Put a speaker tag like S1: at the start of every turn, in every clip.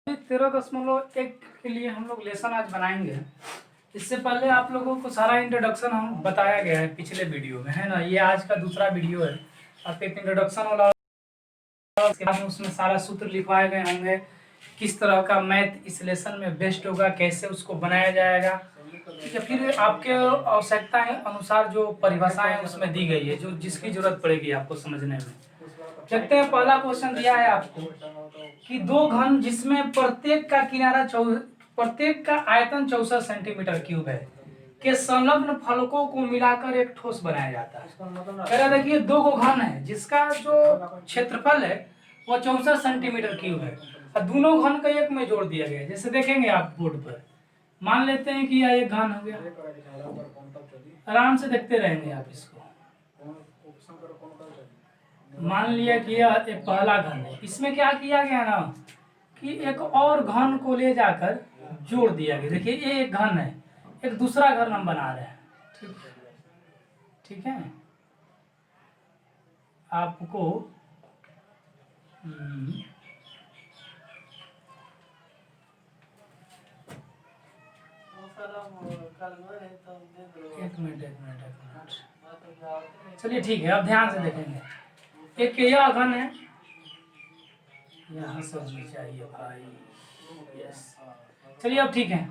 S1: 13.1 के लिए हम लोग लेसन आज बनाएंगे। इससे पहले आप लोगों को सारा इंट्रोडक्शन हम बताया गया है पिछले वीडियो में, है ना। ये आज का दूसरा वीडियो है। आपको एक इंट्रोडक्शन वाला, उसके बाद में उसमें सारा सूत्र लिखवाए गए होंगे, किस तरह का मैथ इस लेसन में बेस्ट होगा, कैसे उसको बनाया जाएगा, ठीक है। फिर आपके आवश्यकता अनुसार जो परिभाषाएं उसमें दी गई है, जो जिसकी जरूरत पड़ेगी आपको समझने में। देखते हैं, पहला क्वेश्चन दिया है आपको कि दो घन जिसमें प्रत्येक का आयतन 64 सेंटीमीटर क्यूब है के संलग्न फलकों को मिलाकर एक ठोस बनाया जाता है। देखिए, दो गो घन है जिसका जो क्षेत्रफल है वो 64 सेंटीमीटर क्यूब है और दोनों घन का एक में जोड़ दिया गया है। जैसे देखेंगे आप बोर्ड पर, मान लेते हैं कि यह एक घन हो गया, आराम से देखते रहेंगे आप इसको। मान लिया कि यह एक पहला घन है, इसमें क्या किया गया ना कि एक और घन को ले जाकर जोड़ दिया गया। देखिए, ये एक घन है, एक दूसरा घन हम बना रहे हैं, ठीक है। आपको एक मिनट, चलिए ठीक है, अब ध्यान से देखेंगे। एक यह घन है, यहाँ सब चाहिए भाई, यस। चलिए अब ठीक है,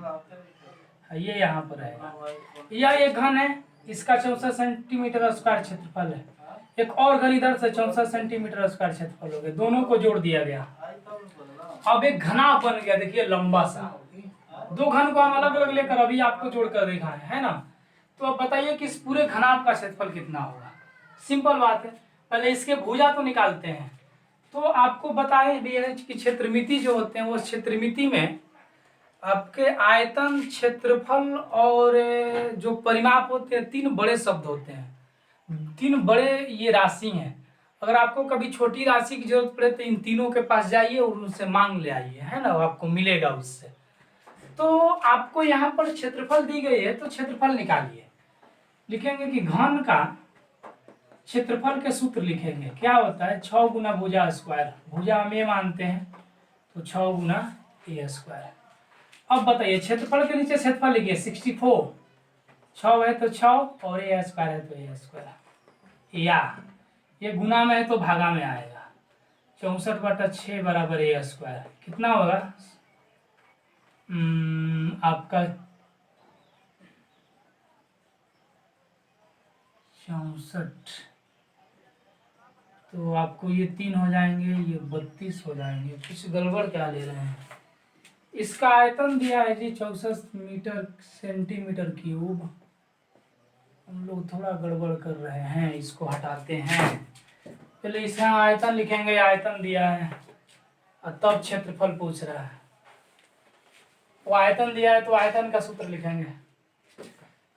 S1: ये यहाँ पर है। यह एक घन है, इसका 64 सेंटीमीटर स्क्वायर क्षेत्रफल है। एक और घन इधर से 64 सेंटीमीटर स्क्वायर क्षेत्रफल हो गया, दोनों को जोड़ दिया गया। अब एक घना बन गया, देखिए लंबा सा। दो घन को हम अलग अलग लेकर अभी आपको जोड़कर देखा है ना। तो अब बताइए कि इस पूरे घनाभ का क्षेत्रफल कितना होगा। सिंपल बात है, पहले इसके भुजा तो निकालते हैं। तो आपको बताए भी है कि क्षेत्रमिति जो होते हैं वो क्षेत्रमिति में आपके आयतन, क्षेत्रफल और जो परिमाप होते हैं, तीन बड़े शब्द होते हैं, तीन बड़े ये राशि हैं। अगर आपको कभी छोटी राशि की जरूरत पड़े तो इन तीनों के पास जाइए और उनसे मांग ले आइए, है ना, आपको मिलेगा उससे। तो आपको यहाँ पर क्षेत्रफल दी गई है तो क्षेत्रफल निकालिए। लिखेंगे कि घन का क्षेत्रफल के सूत्र लिखेंगे, क्या होता है 6 गुना भुजा स्क्वायर, भुजा हम ये मानते हैं तो 6 गुना ए स्क्वायर। अब बताइए क्षेत्रफल के नीचे क्षेत्रफल लिखिए 64, 6 है तो 6 और ए स्क्वायर है तो ए स्क्वायर, या ये गुना में है तो भागा में आएगा। 64/6 बराबर ए स्क्वायर कितना होगा आपका 64, तो आपको ये 3 हो जाएंगे, ये 32 हो जाएंगे। कुछ गड़बड़ क्या ले रहे हैं। इसका आयतन दिया है जी 64 सेंटीमीटर क्यूब। हम लोग थोड़ा गड़बड़ कर रहे हैं, इसको हटाते हैं। पहले इसका आयतन लिखेंगे, आयतन दिया है और तब क्षेत्रफल पूछ रहा है। वो आयतन दिया है तो आयतन का सूत्र लिखेंगे,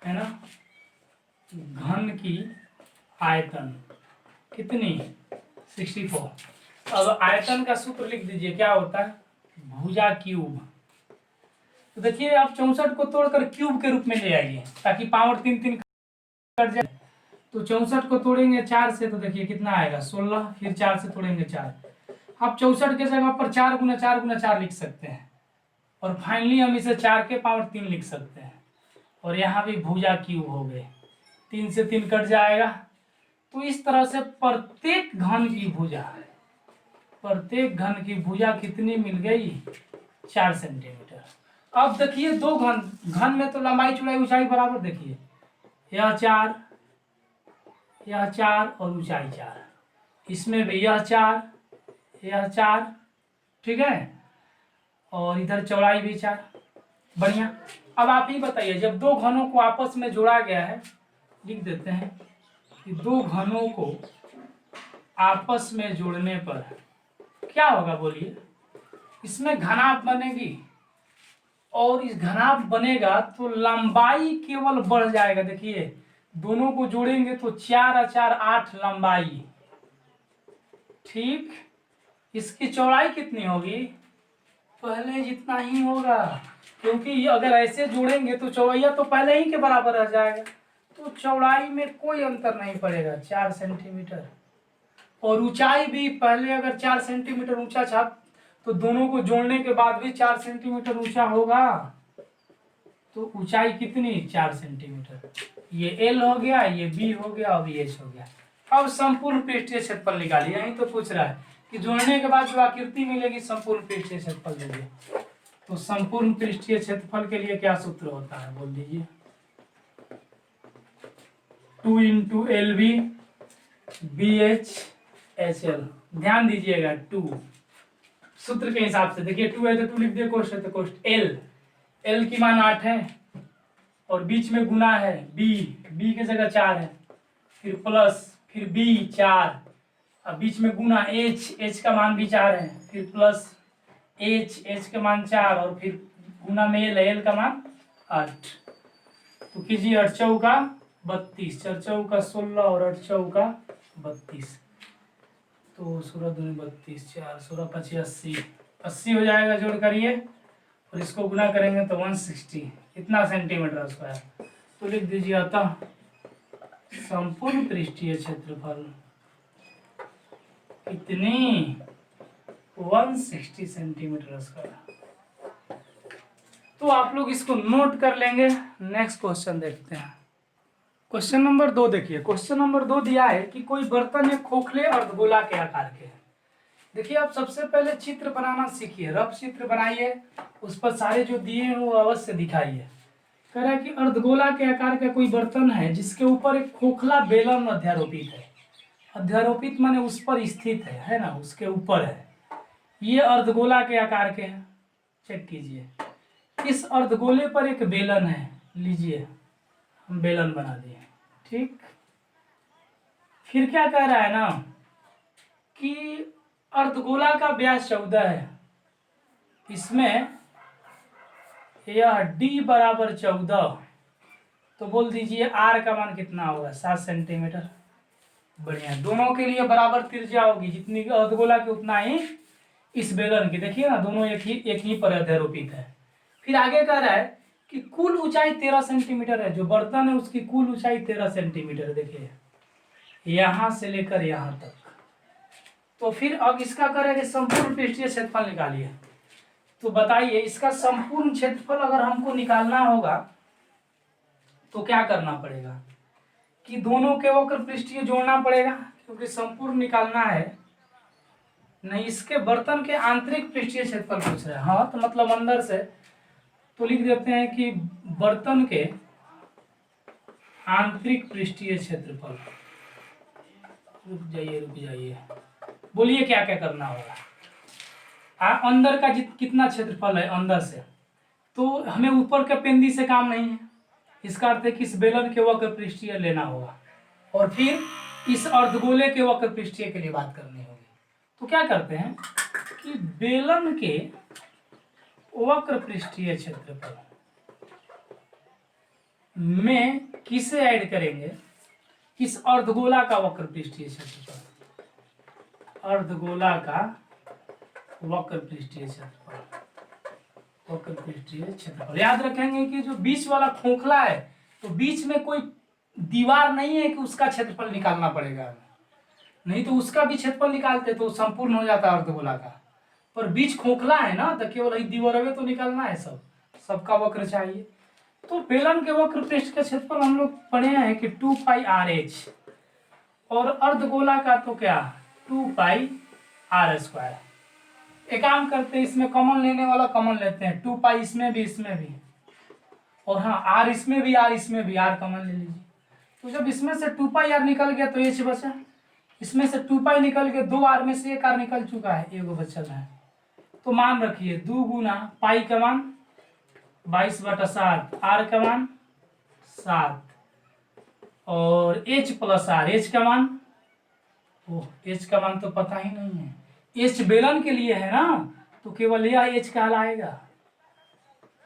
S1: है ना। घन की आयतन कितनी 64। अब आयतन का सूत्र लिख दीजिए, क्या होता है भुजा क्यूब। तो देखिए आप 64 को तोड़कर क्यूब के रूप में ले आइए ताकि पावर 3 कट जाए। तो 64 को तोड़ेंगे 4 से तो देखिए कितना आएगा 16, फिर 4 से तोड़ेंगे 4। आप 64 के जगह पर 4 गुना 4 गुना 4 लिख सकते हैं और फाइनली हम इसे 4 के पावर 3 लिख सकते हैं। और यहाँ भी भुजा क्यूब हो गए, 3 से 3 कट जाएगा। तो इस तरह से प्रत्येक घन की भुजा कितनी मिल गई 4 सेंटीमीटर। अब देखिए दो घन में तो लंबाई चौड़ाई ऊंचाई बराबर, देखिए यह 4 और ऊंचाई 4, इसमें भी यह 4 ठीक है, और इधर चौड़ाई भी 4। बढ़िया। अब आप ही बताइए, जब दो घनों को आपस में जोड़ा गया है, लिख देते हैं कि दो घनों को आपस में जोड़ने पर क्या होगा बोलिए। इसमें घनाभ बनेगी और इस घनाभ बनेगा तो लंबाई केवल बढ़ जाएगा। देखिए दोनों को जोड़ेंगे तो 4 और 4 8 लंबाई, ठीक। इसकी चौड़ाई कितनी होगी पहले जितना ही होगा, क्योंकि अगर ऐसे जोड़ेंगे तो चौड़ाई तो पहले ही के बराबर रह जाएगा। तो चौड़ाई में कोई अंतर नहीं पड़ेगा 4 सेंटीमीटर। और ऊंचाई भी पहले अगर 4 सेंटीमीटर ऊंचा था तो दोनों को जोड़ने के बाद भी 4 सेंटीमीटर ऊंचा होगा। तो ऊंचाई कितनी? 4 सेंटीमीटर। ये एल हो गया, ये बी हो गया और ये एच हो गया। अब संपूर्ण पृष्ठीय क्षेत्रफल निकालिए। यही तो पूछ रहा है कि जोड़ने के बाद जो आकृति मिलेगी संपूर्ण पृष्ठीय क्षेत्रफल देंगे। तो संपूर्ण पृष्ठीय क्षेत्रफल के लिए क्या सूत्र होता है बोल दीजिए? 2 into L B B H H L. ध्यान दीजिएगा 2 सूत्र के हिसाब से। देखिए 2 है तो 2 लिख दिए, कोष्ट है तो कोष्ट। एल की मान 8 है और बीच में गुना है बी की जगह 4 है, फिर प्लस, फिर बी 4, अब बीच में गुना एच का मान भी 4 है, फिर प्लस एच का मान 4 और फिर गुना में एल का मान 8। तो कीजिए 8 चौका 32, 4 चौका 16 और 8 चौका 32। तो 16 दूनी 32, 4 16 25 80 हो जाएगा। जोड़ करिए और इसको गुना करेंगे तो 160 इतना सेंटीमीटर स्क्वायर। तो लिख दीजिए अतः संपूर्ण पृष्ठीय क्षेत्रफल कितनी? 160 सेंटीमीटर स्क्वायर। तो आप लोग इसको नोट कर लेंगे। नेक्स्ट क्वेश्चन देखते हैं। क्वेश्चन नंबर 2 देखिए। क्वेश्चन नंबर 2 दिया है कि कोई बर्तन एक खोखले अर्धगोला के आकार के है। देखिए आप सबसे पहले चित्र बनाना सीखिए, रफ चित्र बनाइए, उस पर सारे जो दिए हैं वो अवश्य दिखाइए। कह रहा है कि अर्धगोला के आकार का कोई बर्तन है जिसके ऊपर एक खोखला बेलन अध्यारोपित है। अध्यारोपित माने उस पर स्थित है ना, उसके ऊपर है। ये अर्धगोला के आकार के हैं। चेक कीजिए, इस अर्धगोले पर एक बेलन है। लीजिए हम बेलन बना दिए, ठीक। फिर क्या कह रहा है ना कि अर्धगोला का व्यास 14 है, इसमें यह d बराबर 14, तो बोल दीजिए r का मान कितना होगा? 7 सेंटीमीटर। बढ़िया, दोनों के लिए बराबर त्रिज्या होगी, जितनी अर्धगोला की उतना ही इस बेलन की। देखिए ना दोनों एक ही पर अध्यारोपित है। फिर आगे कह रहा है कि कुल ऊंचाई 13 सेंटीमीटर है। जो बर्तन है उसकी कुल ऊंचाई 13 सेंटीमीटर। देखिए यहां से लेकर यहां तक। तो फिर अब इसका करेंगे संपूर्ण पृष्ठीय क्षेत्रफल निकालिए। तो बताइए इसका संपूर्ण क्षेत्रफल अगर हमको निकालना होगा तो क्या करना पड़ेगा? कि दोनों के वक्र पृष्ठीय जोड़ना पड़ेगा, क्योंकि संपूर्ण निकालना है। नहीं, इसके बर्तन के आंतरिक पृष्ठीय क्षेत्रफल पूछ रहे हैं। हाँ, तो मतलब अंदर से। तो लिख देते हैं कि बर्तन के आंतरिक पृष्ठीय क्षेत्रफल। रुक जाइए, बोलिए क्या क्या करना होगा। अंदर का कितना क्षेत्रफल है अंदर से, तो हमें ऊपर के पेंदी से काम नहीं है। इसका अर्थ है कि इस बेलन के वक्र पृष्ठीय लेना होगा और फिर इस अर्धगोले के वक्र पृष्ठीय के लिए बात करनी होगी। तो क्या करते हैं कि बेलन के वक्र पृष्ठीय क्षेत्रफल में किसे ऐड करेंगे? इस अर्धगोला का वक्र पृष्ठीय क्षेत्रफल। अर्धगोला का वक्र पृष्ठीय क्षेत्रफल, वक्र पृष्ठीय क्षेत्रफल। याद रखेंगे कि जो बीच वाला खोखला है तो बीच में कोई दीवार नहीं है कि उसका क्षेत्रफल निकालना पड़ेगा। नहीं तो उसका भी क्षेत्रफल निकालते तो संपूर्ण हो जाता अर्धगोला का। पर बीच खोखला है ना, तो केवल दीवार तो निकालना है, सबका वक्र चाहिए। तो बेलन के वक्र पृष्ठ का क्षेत्रफल हम लोग पढ़े हैं कि 2 पाई आर एच, और अर्धगोला का तो क्या 2 पाई आर स्क्वायर। एक काम करते हैं, इसमें कॉमन लेने वाला कॉमन लेते हैं। 2 पाई इसमें भी, इसमें भी, और हाँ आर इसमें भी, आर इसमें भी, आर कॉमन ले लीजिए। तो जब इसमें से 2 पाई आर निकल गया तो एच बचा। इसमें से 2 पाई निकल गया, 2 आर में से 1 आर निकल चुका है, एगो बचल है। तो मान रखिए 2 गुना पाई का मान 22/7, आर का मान 7, और एच प्लस आर। एच का मान, एच का मान तो पता ही नहीं है। एच बेलन के लिए है ना, तो केवल यह एच कहलाएगा।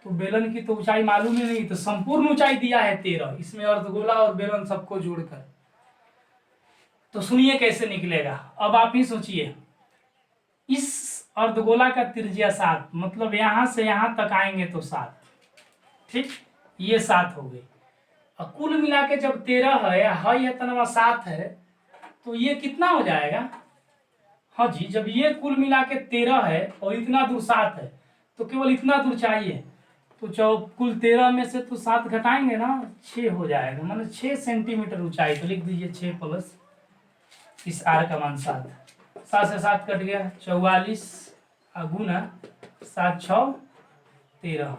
S1: तो बेलन की तो ऊंचाई मालूम ही नहीं, तो संपूर्ण ऊंचाई दिया है 13, इसमें अर्धगोला और बेलन सबको जोड़कर। तो सुनिए कैसे निकलेगा। अब आप ही सोचिए, इस अर्धगोला का त्रिज्या 7, मतलब यहां से यहां तक आएंगे तो 7, ठीक, ये 7 हो गई। और कुल मिला के जब 13 है, तनवा 7 है, तो ये कितना हो जाएगा? हाँ जी, जब ये कुल मिला के 13 है और इतना दूर 7 है तो केवल इतना दूर चाहिए। तो कुल 13 में से तो 7 घटाएंगे ना, 6 हो जाएगा, मतलब 6 सेंटीमीटर ऊंचाई। तो लिख दीजिए 6 प्लस इस आर का मान 7, 7 से 7 कट गया 44 गुना 7 6 13,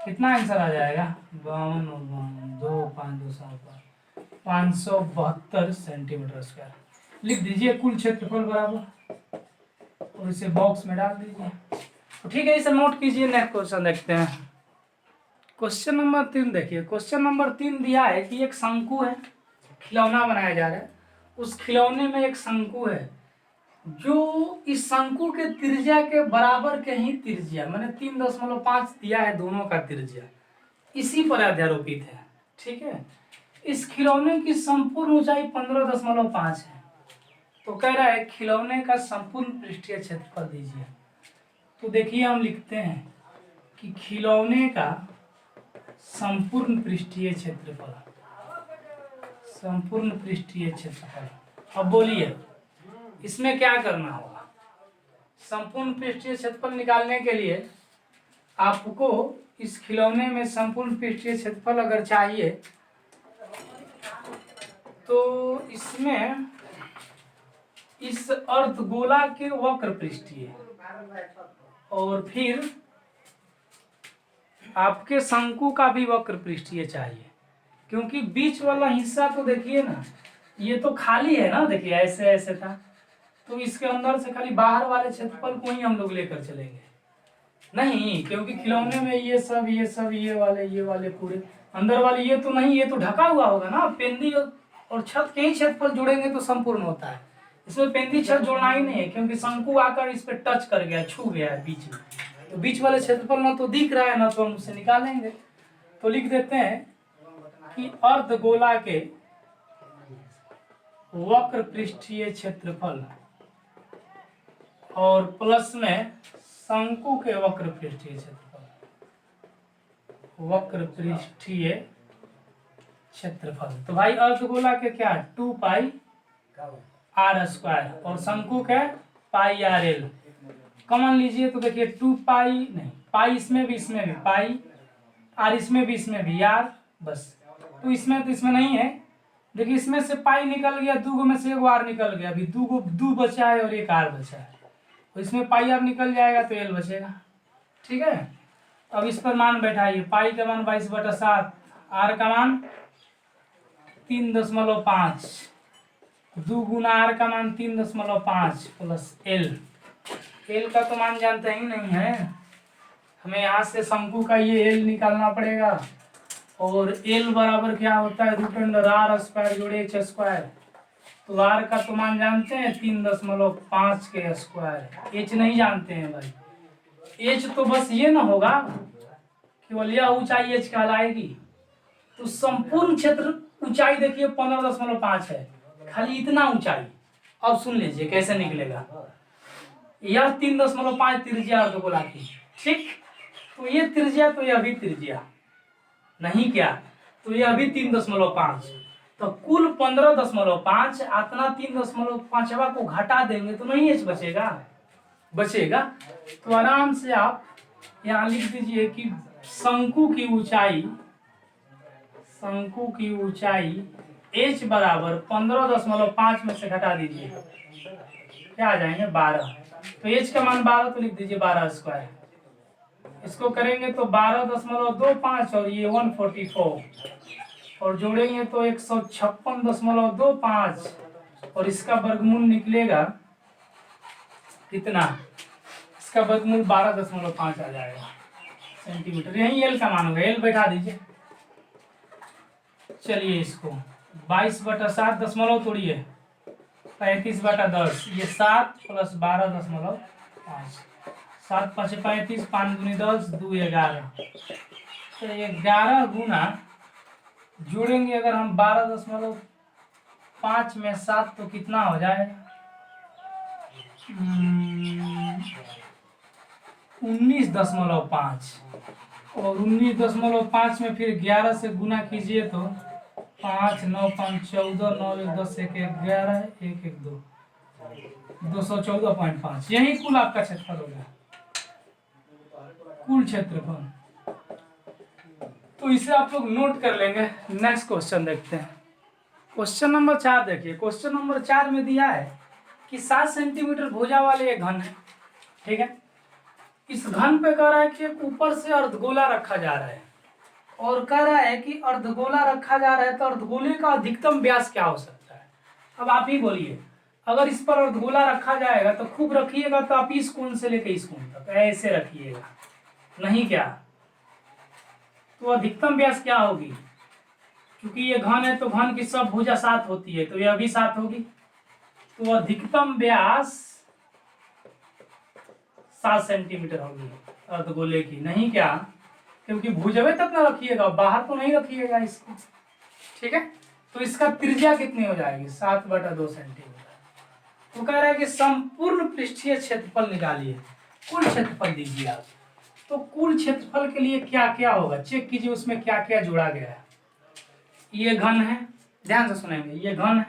S1: कितना आंसर आ जाएगा 52 और 2 5 2 7 572 सेंटीमीटर स्क्वायर। लिख दीजिए कुल क्षेत्रफल बराबर और इसे बॉक्स में डाल दीजिए। तो ठीक है, इसे नोट कीजिए। नेक्स्ट क्वेश्चन देखते हैं। क्वेश्चन नंबर 3 देखिए। क्वेश्चन नंबर 3 दिया है कि एक शंकु है, खिलौना बनाया जा रहा है। उस खिलौने में एक शंकु है जो इस शंकु के त्रिज्या के बराबर के ही त्रिज्या, मैंने 3.5 दिया है दोनों का त्रिज्या, इसी पर अध्यारोपित है। ठीक है, इस खिलौने की संपूर्ण ऊंचाई 15.5 है। तो कह रहा है खिलौने का संपूर्ण पृष्ठीय क्षेत्रफल दीजिए। तो देखिए हम लिखते हैं कि खिलौने का संपूर्ण पृष्ठीय क्षेत्रफल, संपूर्ण पृष्ठीय क्षेत्रफल। अब बोलिए इसमें क्या करना होगा। संपूर्ण पृष्ठीय क्षेत्रफल निकालने के लिए आपको इस खिलौने में संपूर्ण पृष्ठीय क्षेत्रफल अगर चाहिए तो इसमें इस अर्धगोला के वक्र पृष्ठीय और फिर आपके शंकु का भी वक्र पृष्ठीय चाहिए, क्योंकि बीच वाला हिस्सा तो देखिए ना, ये तो खाली है ना, देखिए ऐसे ऐसे था, तो इसके अंदर से खाली बाहर वाले क्षेत्रफल को ही हम लोग लेकर चलेंगे नहीं, क्योंकि खिलौने में ये सब ये वाले पूरे अंदर वाले ये तो नहीं, ये तो ढका हुआ होगा ना। पेंदी और छत के ही क्षेत्रफल जोड़ेंगे तो संपूर्ण होता है। इसमें पेंदी छत जोड़ना ही नहीं है, क्योंकि शंकु आकर इस पे टच कर गया, छू गया है बीच में, तो बीच वाले क्षेत्रफल ना तो दिख रहा है ना तो हम उसे निकालेंगे। तो लिख देते हैं कि अर्धगोला के वक्र पृष्ठीय क्षेत्रफल और प्लस में शंकु के वक्र पृष्ठीय क्षेत्रफल, वक्र पृष्ठीय क्षेत्रफल। तो भाई अर्धगोला के क्या 2 पाई आर स्क्वायर और शंकु के पाई आर एल कॉमन लीजिए। तो देखिए 2 पाई नहीं, पाई इसमें भी पाई, आर इसमें भी आर, बस। तो इसमें नहीं है, देखिए इसमें से पाई निकल गया, 2 में से 1 आर निकल गया, अभी 2 बचा है और 1 आर बचा है, तो इसमें पाई आर निकल जाएगा तो एल बचेगा। ठीक है, अब इस पर मान बैठाइए। पाई का मान 22/7, आर का मान 3.5, 2 गुना आर का मान 3.5 प्लस एल का तो मान जानते ही नहीं है, हमें यहाँ से शंकु का ये एल निकालना पड़ेगा। और एल बराबर क्या होता है √r स्क्वायर जोड़े एच स्क्वायर। तो आर का तो मान जानते हैं 3.5 के स्क्वायर, एच नहीं जानते हैं भाई। एच तो बस ये ना होगा, केवल यह ऊंचाई एच कहलाएगी। तो संपूर्ण क्षेत्र ऊंचाई देखिए 15.5 है, खाली इतना ऊंचाई। अब सुन लीजिए कैसे निकलेगा। यह 3.5 त्रिज्या अर्धगोला की, ठीक, तो ये त्रिज्या तो यह भी त्रिज्या नहीं क्या, तो यह भी 3.5, तो कुल 15.5, इतना 3.5 को घटा देंगे तो नहीं एच बचेगा। तो आराम से आप यहाँ लिख दीजिए कि शंकु की ऊंचाई एच बराबर 15.5 में से घटा दीजिए, क्या आ जाएंगे 12। तो एच का मान 12, तो लिख दीजिए 12 स्क्वायर। इसको करेंगे तो 12.25 और ये 144 और जोड़ेंगे तो 156.25 और इसका वर्गमूल निकलेगा कितना, इसका वर्गमूल 12.5 आ जाएगा सेंटीमीटर। यही एल का मान होगा, एल बैठा दीजिए। चलिए इसको 22/7 दशमलव तोड़िए 35/10, ये 7 प्लस 12.5, 7 × 5 = 35, 5 × 10 2 11, तो 11 गुना जोड़ेंगे अगर हम 12.5 में 7 तो कितना हो जाएगा 19.5 और 19.5 में फिर 11 से गुना कीजिए तो 5 9 5 14 9 1 10 1 1 11 1 1 2 214.5, यही कुल आपका क्षेत्रफल हो गया, कुल क्षेत्रफल। तो इसे आप लोग नोट कर लेंगे। नेक्स्ट क्वेश्चन देखते हैं। क्वेश्चन नंबर 4 देखिए। क्वेश्चन नंबर 4 में दिया है कि 7 सेंटीमीटर भुजा वाले एक घन है, ठीक है। इस घन पे कह रहा है कि ऊपर से अर्धगोला रखा जा रहा है, और कह रहा है कि अर्धगोला रखा जा रहा है तो अर्धगोले का अधिकतम व्यास क्या हो सकता है। अब आप ही बोलिए, अगर इस पर अर्धगोला रखा जाएगा तो खूब रखिएगा, तो आप इस कोण से लेकर इस कोण तक ऐसे रखिएगा, नहीं क्या, तो अधिकतम व्यास क्या होगी। क्योंकि ये घन है तो घन की सब भुजा 7 होती है, तो यह भी 7 होगी, तो अधिकतम व्यास 7 सेंटीमीटर होगी अर्धगोले की, नहीं क्या, क्योंकि भुजवे तक ना रखिएगा, बाहर तो नहीं रखिएगा इसको, ठीक है। तो इसका त्रिज्या कितनी हो जाएगी, 7/2 सेंटीमीटर। तो कह रहा है कि संपूर्ण पृष्ठीय क्षेत्रफल निकालिए, कुल क्षेत्रफल दीजिए आप। तो कुल क्षेत्रफल के लिए क्या क्या होगा, चेक कीजिए उसमें क्या क्या जोड़ा गया है। ये घन है, ध्यान से सुनेंगे, ये घन है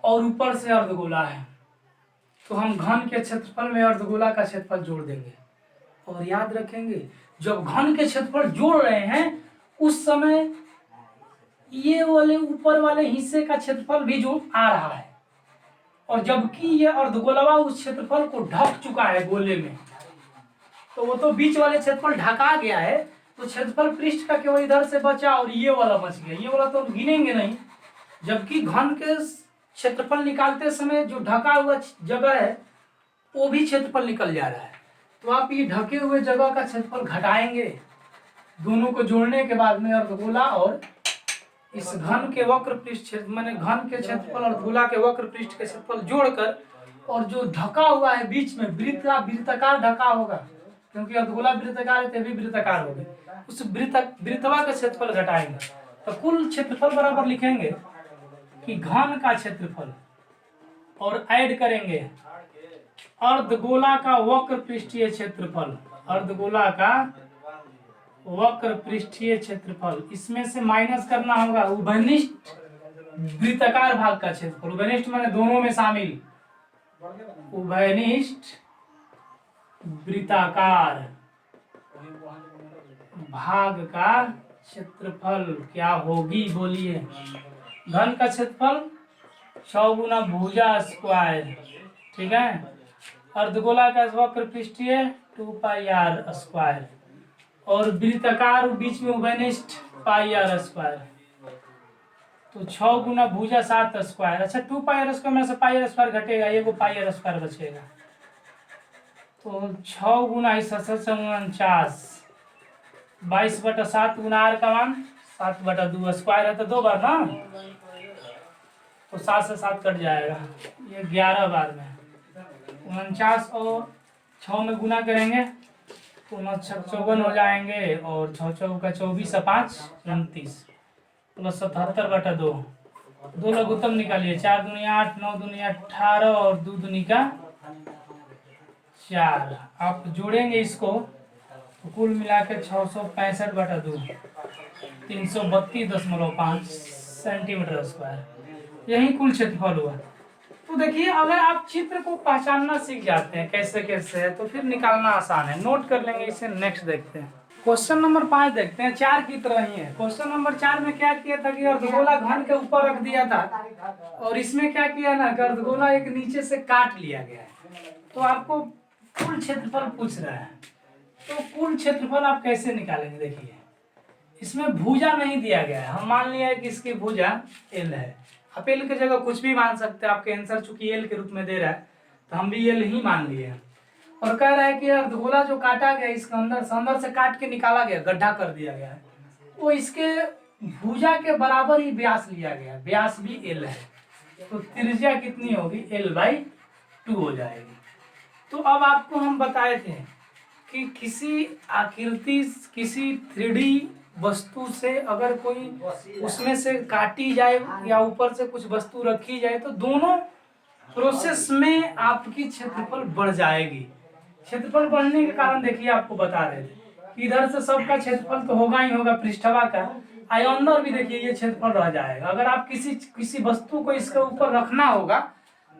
S1: और ऊपर से अर्धगोला है, तो हम घन के क्षेत्रफल में अर्धगोला का क्षेत्रफल जोड़ देंगे। और याद रखेंगे, जब घन के क्षेत्रफल जोड़ रहे हैं उस समय ये वाले ऊपर वाले हिस्से का क्षेत्रफल भी जो आ रहा है, और जबकि ये अर्धगोलवा उस क्षेत्रफल को ढक चुका है गोले में, तो वो तो बीच वाले क्षेत्रफल ढका गया है, तो क्षेत्रफल पृष्ठ का केवल इधर से बचा और ये वाला बच गया, ये वाला तो गिनेंगे नहीं। जबकि घन के क्षेत्रफल निकालते समय जो ढका हुआ जगह है वो भी क्षेत्रफल निकल जा रहा है, तो आप ये ढके हुए जगह का क्षेत्रफल घटाएंगे, दोनों को जोड़ने के बाद में अर्धगोला और इस घन के वक्र पृष्ठ माने घन के क्षेत्रफल और गोला के वक्र पृष्ठ के क्षेत्रफल जोड़कर, और जो ढका हुआ है बीच में वृत्ताकार ढका होगा, क्योंकि अर्धगोला वृत्ताकार है तभी वृत्ताकार होगी, उस वृत्तवा का क्षेत्रफल घटाएंगे, तो कुल क्षेत्रफल बराबर लिखेंगे कि घन का क्षेत्रफल और ऐड करेंगे अर्धगोला का वक्र पृष्ठीय क्षेत्रफल, अर्धगोला का वक्र पृष्ठीय क्षेत्रफल, इसमें से माइनस करना होगा उभयनिष्ठ वृत्ताकार भाग का क्षेत्रफल, उभयनिष्ठ माने दोनों में शामिल, उभयनिष्ठ वृत्ताकार भाग का क्षेत्रफल क्या होगी, बोलिए। घन का क्षेत्रफल 6 गुना भुजा स्क्वायर, ठीक है। अर्धगोला का वक्र पृष्ठीय 2πr स्क्वायर, और वृत्ताकार बीच में उभयनिष्ठ πr स्क्वायर, तो 6 गुना भुजा 7 स्क्वायर। अच्छा 2πr स्क्वायर में से πr स्क्वायर घटेगा, ये को πr स्क्वायर बचेगा, तो 6 गुना इस 49, 22/7 गुना r का मान 7/2 स्क्वायर है, तो 2 बार ना, तो 7 से 7 कट जाएगा, ये 11 बार में 49 और 6 में गुना करेंगे तो 54 हो जाएंगे, और 6 चौका 24 5 29 प्लस 77/2, 2 लघुत्तम निकालिए, 4 दूनी 8, 9 दूनी 18 और 2 दूनी का 4, आप जोड़ेंगे इसको तो कुल मिला के 665/2, 332.5 सेंटीमीटर स्क्वायर, यही कुल क्षेत्रफल हुआ। तो देखिए, अगर आप चित्र को पहचानना सीख जाते हैं कैसे कैसे है, तो फिर निकालना आसान है, नोट कर लेंगे इसे। नेक्स्ट देखते हैं, क्वेश्चन नंबर 5 देखते हैं, 4 की तरह ही है। क्वेश्चन नंबर 4 में क्या किया था कि अर्धगोला घन के ऊपर रख दिया था, और इसमें क्या किया ना कि अर्धगोला एक नीचे से काट लिया गया है, तो आपको कुल क्षेत्रफल पूछ रहा है, तो कुल क्षेत्रफल आप कैसे निकालेंगे। देखिए, इसमें भुजा नहीं दिया गया है, हम मान लिया है कि इसकी भुजा एल है, आप एल की जगह कुछ भी मान सकते हैं, आपके आंसर चूंकि एल के रूप में दे रहा है तो हम भी एल ही मान लिए हैं। और कह रहा है कि अर्धगोला जो काटा गया इसके अंदर से काट के निकाला गया, गड्ढा कर दिया गया है, वो इसके भुजा के बराबर ही व्यास लिया गया, व्यास भी एल है, तो त्रिज्या कितनी होगी, l/2 हो जाएगी। तो अब आपको हम बताए थे कि किसी आकृति, किसी 3D वस्तु से अगर कोई उसमें से काटी जाए या ऊपर से कुछ वस्तु रखी जाए, तो दोनों प्रोसेस में आपकी क्षेत्रफल बढ़ जाएगी। क्षेत्रफल बढ़ने के कारण देखिए आपको बता रहे थे, इधर से सबका क्षेत्रफल तो होगा ही होगा पृष्ठवा का, अंदर भी देखिए ये क्षेत्रफल रह जाएगा। अगर आप किसी वस्तु को इसके ऊपर रखना होगा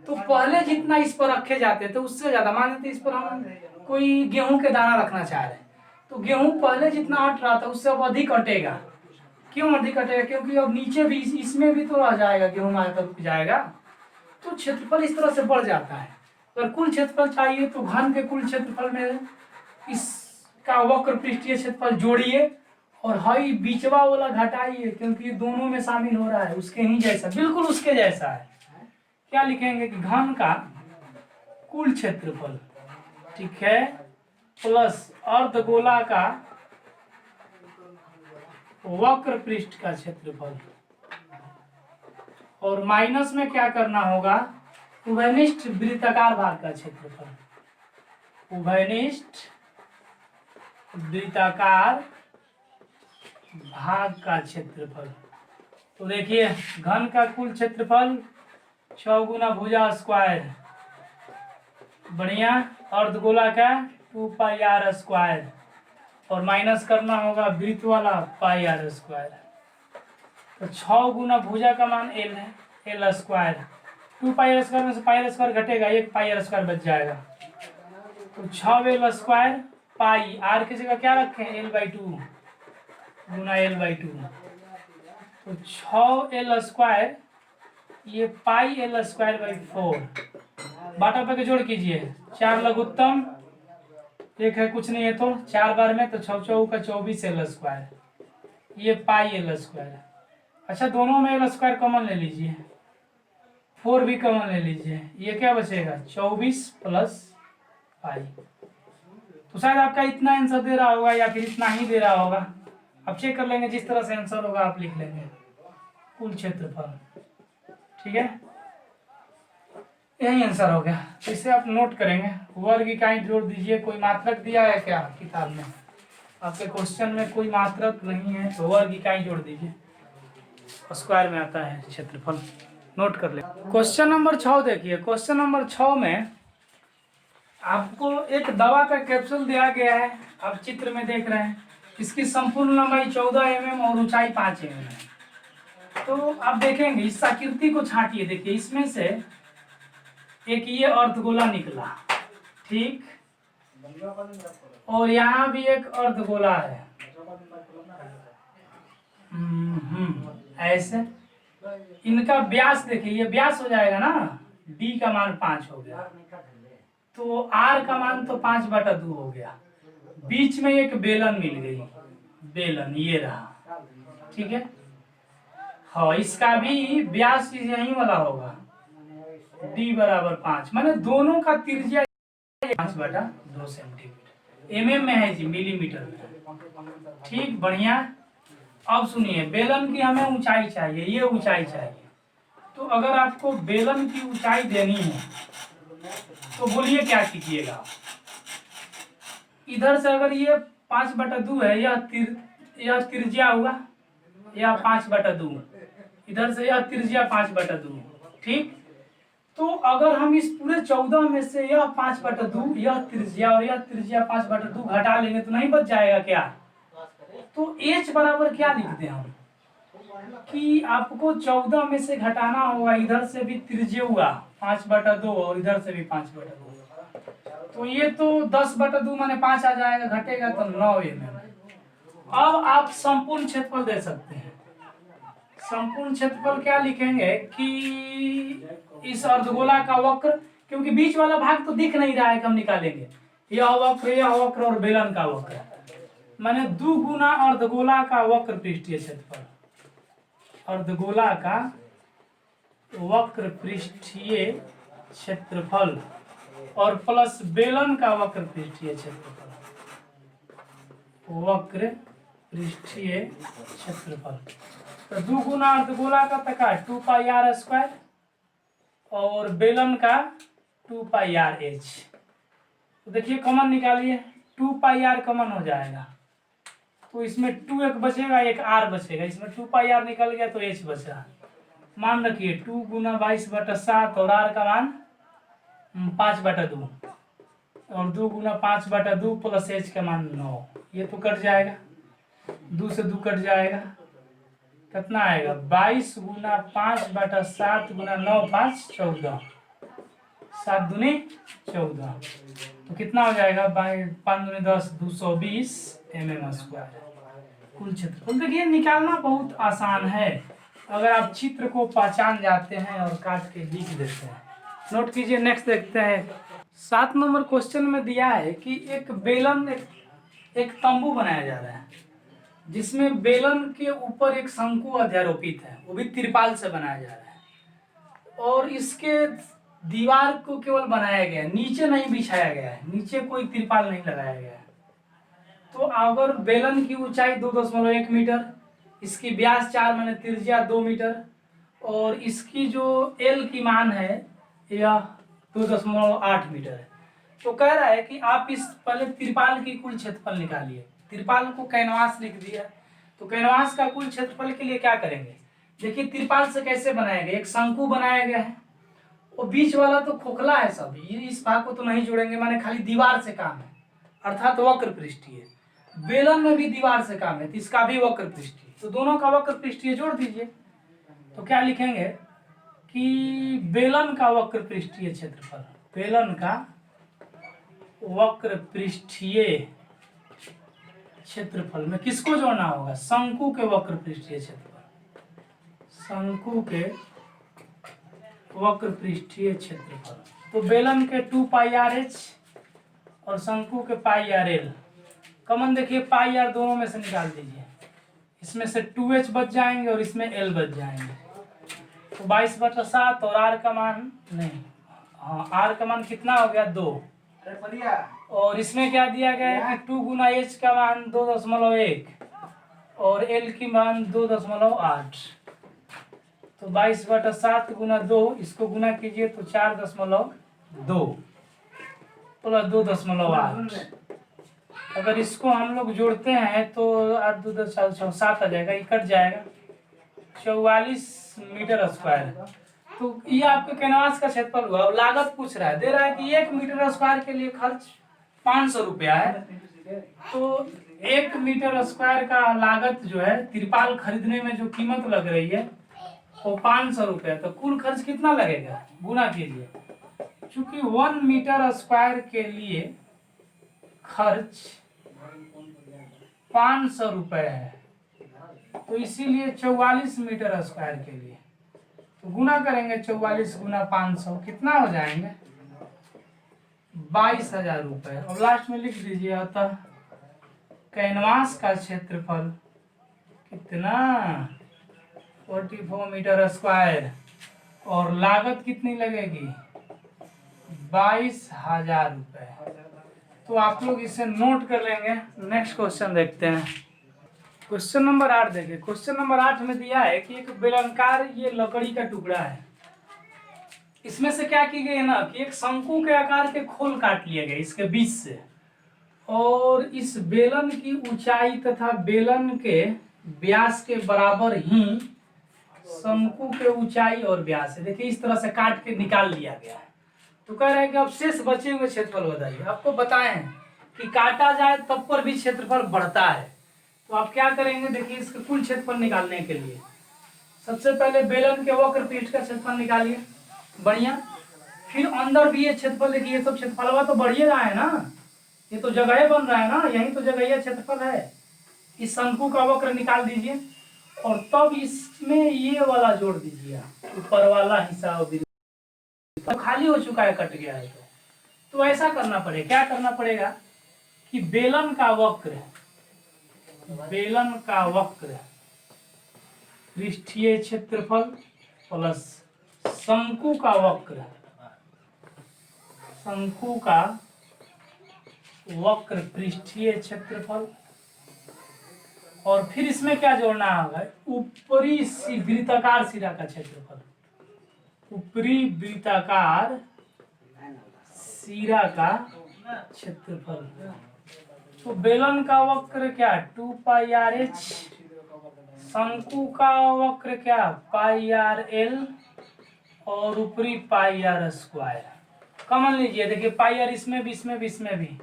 S1: तो पहले जितना इस पर रखे जाते थे उससे ज़्यादा, मान लेते इस पर हम कोई गेहूं के दाना रखना चाह रहे हैं, तो गेहूं पहले जितना हट रहा था उससे अब अधिक हटेगा। क्यों अधिक हटेगा? क्योंकि अब नीचे भी इसमें भी तो रह जाएगा, गेहूं आकर रुक जाएगा, तो क्षेत्रफल इस तरह से बढ़ जाता है। अगर कुल क्षेत्रफल चाहिए तो घन के कुल क्षेत्रफल में इसका वक्र पृष्ठीय क्षेत्रफल जोड़िए और हाई बीचवा वाला घटाइए, क्योंकि दोनों में शामिल हो रहा है, उसके ही जैसा, बिल्कुल उसके जैसा है। क्या लिखेंगे कि घन का कुल क्षेत्रफल, ठीक है, प्लस अर्धगोला का वक्र पृष्ठ का क्षेत्रफल, और माइनस में क्या करना होगा, उभयनिष्ठ वृत्ताकार भाग का क्षेत्रफल, उभयनिष्ठ वृत्ताकार भाग का क्षेत्रफल। तो देखिए घन का कुल क्षेत्रफल 6 गुना भुजा स्क्वायर, बढ़िया, अर्धगोला का 2 पाई आर स्क्वायर, और माइनस करना होगा वृत्त वाला पाई आर स्क्वायर। तो 6 गुना भुजा का मान एल है, L square, 2 pi R square में से पाई आर स्क्वायर घटेगा, 1 पाई आर स्क्वायर बच जाएगा, तो 6 एल स्क्वायर पाई, आर की जगह क्या रखें, L/2 गुना L/2, तो 6 एल स्क्वायर, ये पाई एल स्क्वायर बाई 4, बाटा पे के जोड़ कीजिए, 4 लघुत्तम, एक है कुछ नहीं है तो 4 बार में, तो 6 चौक का 24 एल स्क्वायर, ये पाई एल स्क्वायर। अच्छा दोनों में एल स्क्वायर कॉमन ले लीजिए, 4 भी कॉमन ले लीजिए, ये क्या बचेगा 24 प्लस पाई। तो शायद आपका इतना आंसर दे रहा होगा या फिर इतना ही दे रहा होगा, अब चेक कर लेंगे, जिस तरह से आंसर होगा आप लिख लेंगे कुल क्षेत्रफल, ठीक है, यही आंसर हो गया। तो इसे आप नोट करेंगे, वर्ग इकाई जोड़ दीजिए, कोई मात्रक दिया है क्या किताब में, आपके क्वेश्चन में कोई मात्रक नहीं है तो वर्ग इकाई जोड़ दीजिए, स्क्वायर में आता है क्षेत्रफल, नोट कर ले। क्वेश्चन नंबर 6 देखिए, क्वेश्चन नंबर 6 में आपको एक दवा का कैप्सूल दिया गया है, आप चित्र में देख रहे हैं, इसकी संपूर्ण लंबाई 14 mm और ऊंचाई 5 mm है। तो आप देखेंगे इस आकृति को छांटिए, देखिए इसमें से एक ये अर्धगोला निकला, ठीक, और यहाँ भी एक अर्धगोला है, ऐसे, इनका व्यास देखिए, ये व्यास हो जाएगा ना, d का मान 5 हो गया, तो r का मान तो 5/2 हो गया, बीच में एक बेलन मिल गई, बेलन ये रहा, ठीक है, हाँ इसका भी व्यास यही वाला होगा, d बराबर 5, माने दोनों का त्रिज्या 5/2 सेंटीमीटर, mm में है जी, मिलीमीटर में, ठीक, बढ़िया। अब सुनिए, बेलन की हमें ऊंचाई चाहिए, ये ऊंचाई चाहिए, तो अगर आपको बेलन की ऊंचाई देनी है तो बोलिए क्या कीजिएगा, इधर से अगर ये 5/2 है, यह त्रिज्या हुआ, यह 5/2, इधर से यह त्रिज्या 5/2, ठीक, तो अगर हम इस पूरे 14 में से यह 5/2, यह त्रिज्या और यह त्रिज्या 5/2 घटा लेंगे तो नहीं बच जाएगा क्या, तो h बराबर क्या लिख दें हम, कि आपको 14 में से घटाना होगा, इधर से भी त्रिज्या हुआ 5/2 और इधर से भी 5/2, तो ये तो 10/2 माने 5 आ जाएगा, घटेगा तो 9 mm। अब आप संपूर्ण क्षेत्रफल दे सकते हैं, संपूर्ण क्षेत्रफल क्या लिखेंगे कि इस अर्धगोला का वक्र, क्योंकि बीच वाला भाग तो दिख नहीं रहा है कि हम निकालेंगे, यह वक्र और बेलन का वक्र, माने 2 गुना अर्धगोला का वक्र पृष्ठीय क्षेत्रफल, अर्धगोला का वक्र पृष्ठीय क्षेत्रफल और प्लस बेलन का वक्र पृष्ठीय क्षेत्रफल, वक्र पृष्ठीय क्षेत्रफल, तो 2 गुना अर्धगोला का तका 2 पाई आर स्क्वायर और बेलन का 2 पाई आर एच, तो देखिए कॉमन निकालिए, 2 पाई आर कॉमन हो जाएगा, तो इसमें 2 एक बचेगा, एक आर बचेगा, इसमें 2 पाई आर निकल गया तो एच बचा, मान रखिए 2 गुना 22/7 और आर का मान 5/2 और 2 गुना 5/2 प्लस एच का मान 9, ये तो कट जाएगा, 2 से 2 कट जाएगा, कितना आएगा 22 गुना 5/7 गुना 9 5 14, 7 दूनी 14, तो कितना हो जाएगा 5 दूनी 10, 220 mm²। कुल क्षेत्रफल देखिए निकालना बहुत आसान है अगर आप चित्र को पहचान जाते हैं और काट के लिख देते हैं। नोट कीजिए। नेक्स्ट देखते हैं 7 नंबर क्वेश्चन में दिया है कि एक बेलन एक तंबू बनाया जा रहा है जिसमें बेलन के ऊपर एक शंकु अध्यारोपित है, वो भी तिरपाल से बनाया जा रहा है और इसके दीवार को केवल बनाया गया है, नीचे नहीं बिछाया गया है, नीचे कोई तिरपाल नहीं लगाया गया है। तो अगर बेलन की ऊंचाई 2.1 मीटर, इसकी व्यास 4 माने त्रिज्या 2 मीटर और इसकी जो एल की मान है यह 2.8 मीटर है, तो कह रहा है कि आप इस पहले तिरपाल की कुल क्षेत्रफल निकालिए। तिरपाल को कैनवास लिख दिया, तो कैनवास का कुल क्षेत्रफल के लिए क्या करेंगे, देखिए तिरपाल से कैसे बनाया गया, एक शंकु बनाया गया है और बीच वाला तो खोखला है, सब ये इस भाग को तो नहीं जोड़ेंगे, माने खाली दीवार से काम है अर्थात वक्र पृष्ठीय। बेलन में भी दीवार से काम है तो इसका भी वक्र पृष्ठीय, तो दोनों का वक्र पृष्ठीय जोड़ दीजिए। तो क्या लिखेंगे कि बेलन का वक्र पृष्ठीय क्षेत्रफल, बेलन का वक्र पृष्ठीय क्षेत्रफल में किसको जोड़ना होगा, शंकु के वक्र पृष्ठीय क्षेत्रफल, शंकु के वक्र पृष्ठीय क्षेत्रफल। तो बेलन के 2πrh और शंकु के πrl, कॉमन देखिए πr दोनों में से निकाल दीजिए, इसमें से 2h बच जाएंगे और इसमें l बच जाएंगे, तो 22/7 और r का मान नहीं, हाँ r का मान कितना हो गया 2, और इसमें क्या दिया गया है कि 2 गुना h का मान 2.1 और l की मान 2.8, तो 22/7 गुना 2, इसको गुना कीजिए तो 4.2 प्लस 2.8। अगर इसको हम लोग जोड़ते हैं तो 8 2 10 7 आ जाएगा, ये कट जाएगा 44 मीटर स्क्वायर। तो ये आपके कैनवास का क्षेत्रफल हुआ। अब लागत पूछ रहा है, दे रहा है कि 1 मीटर स्क्वायर के लिए खर्च 500 रुपया है, तो 1 मीटर स्क्वायर का लागत जो है तिरपाल खरीदने में जो कीमत लग रही है वो 500 रुपया, तो कुल खर्च कितना लगेगा गुना कीजिए। चूंकि 1 मीटर स्क्वायर के लिए खर्च 500 रुपये है, तो इसीलिए 44 मीटर स्क्वायर के लिए तो गुना करेंगे 44 गुना 500, कितना हो जाएंगे 22,000 रुपये। और लास्ट में लिख दीजिए अतः कैनवास का क्षेत्रफल कितना 44 मीटर स्क्वायर और लागत कितनी लगेगी 22,000 रुपये। तो आप लोग इसे नोट कर लेंगे। नेक्स्ट क्वेश्चन देखते हैं। क्वेश्चन नंबर 8 देखिए। क्वेश्चन नंबर 8 में दिया है कि एक बेलनाकार ये लकड़ी का टुकड़ा है, इसमें से क्या की गई है ना कि एक शंकु के आकार के खोल काट लिए गए इसके बीच से, और इस बेलन की ऊंचाई तथा बेलन के व्यास के बराबर ही शंकु के ऊंचाई और व्यास है। देखिए इस तरह से काट के निकाल लिया गया है। तो कह रहे हैं कि अब शेष बचे हुए क्षेत्रफल बताइए। आपको बताएं कि काटा जाए तब पर भी क्षेत्रफल बढ़ता है, तो आप क्या करेंगे, देखिए इसका कुल क्षेत्रफल निकालने के लिए सबसे पहले बेलन के वक्र पृष्ठ का क्षेत्रफल निकालिए, बढ़िया। फिर अंदर भी ये क्षेत्रफल, देखिए ये सब क्षेत्रफल तो बढ़िए रहा है ना, ये तो जगह बन रहा है ना, यही तो जगह क्षेत्रफल है। इस शंकु का वक्र निकाल दीजिए और तब इसमें ये वाला जोड़ दीजिए, ऊपर वाला हिस्सा तो खाली हो चुका है, कट गया है। तो ऐसा करना पड़ेगा, क्या करना पड़ेगा कि बेलन का वक्र पृष्ठीय क्षेत्रफल प्लस शंकु का वक्र पृष्ठीय क्षेत्रफल, और फिर इसमें क्या जोड़ना होगा ऊपरी वृत्ताकार सिरा का क्षेत्रफल, ऊपरी वृत्ताकार सिरा का क्षेत्रफल। तो बेलन का वक्र क्या 2πrh, शंकु का वक्र क्या πrl और ऊपरी πr²। कॉमन लीजिए, देखिए πr इसमें भी इसमें भी,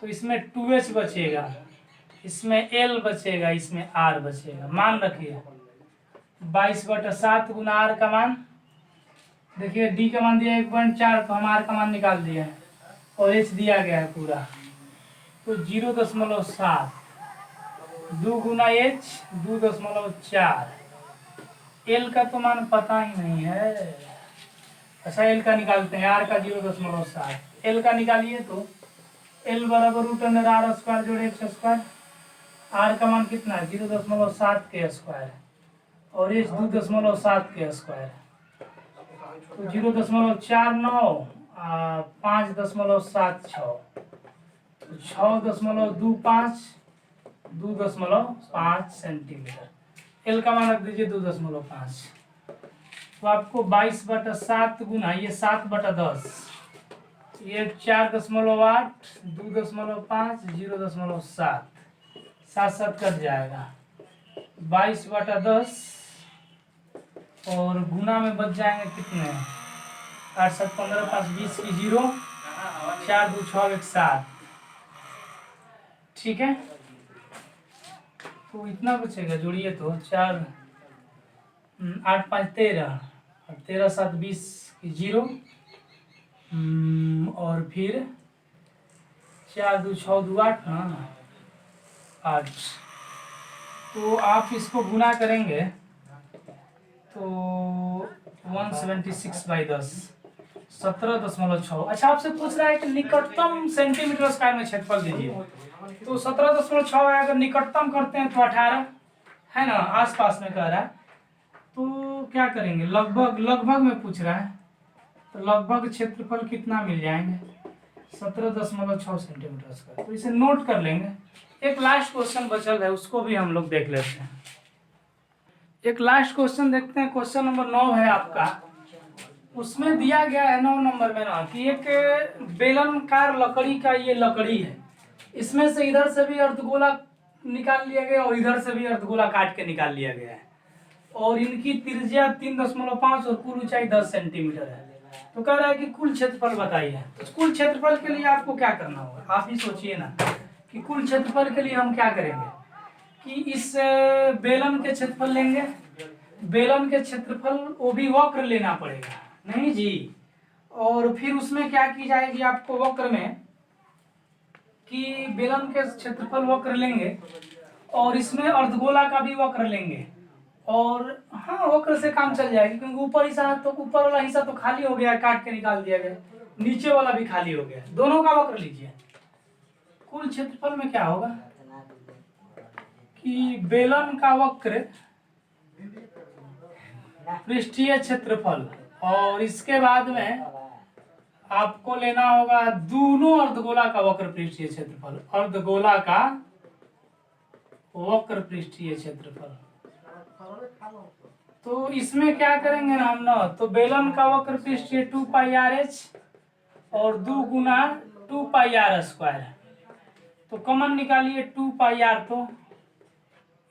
S1: तो इसमें 2h बचेगा, इसमें l बचेगा, इसमें r बचेगा। मान रखिए 22/7 गुना r का मान देखिए डी का मान दिया 1.4, तो हम आर का मान निकाल दिया है और एच दिया गया है पूरा, तो 0.7 2 गुना एच 2.4। एल का तो मान पता ही नहीं है। अच्छा एल का निकालते हैं, आर का 0.7, एल का निकालिए तो एल बराबर रूट अंडर आर स्क्वायर जोड़े एक्स स्क्वायर। आर का मान कितना है 0.7 के स्क्वायर और एच 2.7 के स्क्वायर, तो 0.49 5.76, 6.25 2.5 सेंटीमीटर। एल का मान रख दीजिए 2.5, तो आपको 22/7 गुना ये 7/10, ये 4.8 2.5 0.7, 7 कट जाएगा 22/10 और गुना में बच जाएंगे कितने 8 7 15 5 20 की 0, 4 2 6 1 7, ठीक है। तो इतना बचेगा, जोड़िए तो 4 8 5 13 और 13 7 20 की 0, और फिर 4 2 6 2 8 ना 8, तो आप इसको गुना करेंगे तो 176/10 17.6। अच्छा आपसे पूछ रहा है कि निकटतम सेंटीमीटर स्क्वायर में क्षेत्रफल दीजिए, तो 17.6 है, अगर निकटतम करते हैं तो 18 है ना, आसपास में कह रहा है, तो क्या करेंगे लगभग लगभग में पूछ रहा है, तो लगभग क्षेत्रफल कितना मिल जाएंगे 17.6 सेंटीमीटर स्क्वायर, तो इसे नोट कर लेंगे। एक लास्ट क्वेश्चन बचल है उसको भी हम लोग देख लेते हैं। एक लास्ट क्वेश्चन देखते हैं, क्वेश्चन नंबर 9 है आपका, उसमें दिया गया है 9 नंबर में ना कि एक बेलनकार लकड़ी का ये लकड़ी है, इसमें से इधर से भी अर्धगोला निकाल लिया गया और इधर से भी अर्धगोला काट के निकाल लिया गया है, और इनकी त्रिज्या 3.5 और कुल ऊंचाई 10 सेंटीमीटर है। तो कह रहा है कि कुल क्षेत्रफल बताइए। तो कुल क्षेत्रफल के लिए आपको क्या करना होगा, आप ही सोचिए ना कि कुल क्षेत्रफल के लिए हम क्या करेंगे कि इस बेलन के क्षेत्रफल लेंगे, बेलन के क्षेत्रफल वो भी वक्र लेना पड़ेगा नहीं जी, और फिर उसमें क्या की जाएगी आपको वक्र में कि बेलन के क्षेत्रफल वक्र लेंगे और इसमें अर्धगोला का भी वक्र लेंगे, और हाँ वक्र से काम चल जाएगी क्योंकि ऊपर हिस्सा तो ऊपर वाला हिस्सा तो खाली हो गया, काट के निकाल दिया गया, नीचे वाला भी खाली हो गया, दोनों का वक्र लीजिए। कुल क्षेत्रफल में क्या होगा कि बेलन का वक्र पृष्ठीय क्षेत्रफल, और इसके बाद में आपको लेना होगा दोनों अर्धगोला का वक्र पृष्ठीय क्षेत्रफल, अर्धगोला का वक्र पृष्ठीय क्षेत्रफल। तो इसमें क्या करेंगे ना हम ना, तो बेलन का वक्र पृष्ठीय 2πrh और 2 गुना 2πr स्क्वायर, तो कॉमन निकालिए 2πr, तो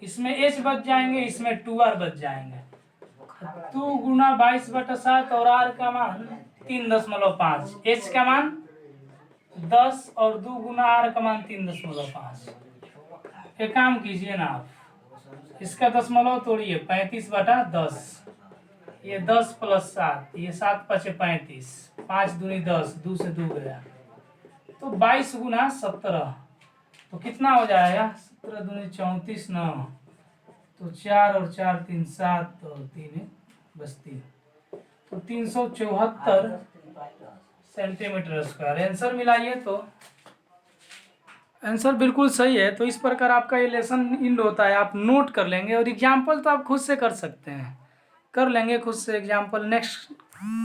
S1: इसमें h बच जाएंगे, इसमें 2r बच जाएंगे, 2 गुना 22/7 और r का मान 3.5, h का मान 10 और 2 गुना r का मान 3.5। एक काम कीजिए ना आप, इसका दशमलव तोड़िए 35/10, ये 10 + 7, ये 7 × 5 = 35, 5 दूनी 10, 2 से 2 गया, तो 22 गुना 17, तो कितना हो जाएगा 17 दूनी 34 9, तो 4 और 4 3 7 और 3 बस 3, तो 374 सेंटीमीटर स्क्वायर। आंसर मिलाइए तो आंसर बिल्कुल सही है। तो इस प्रकार आपका ये लेसन इंड होता है, आप नोट कर लेंगे, और एग्जाम्पल तो आप खुद से कर सकते हैं, कर लेंगे खुद से एग्जाम्पल। नेक्स्ट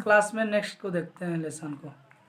S1: क्लास में नेक्स्ट को देखते हैं लेसन को।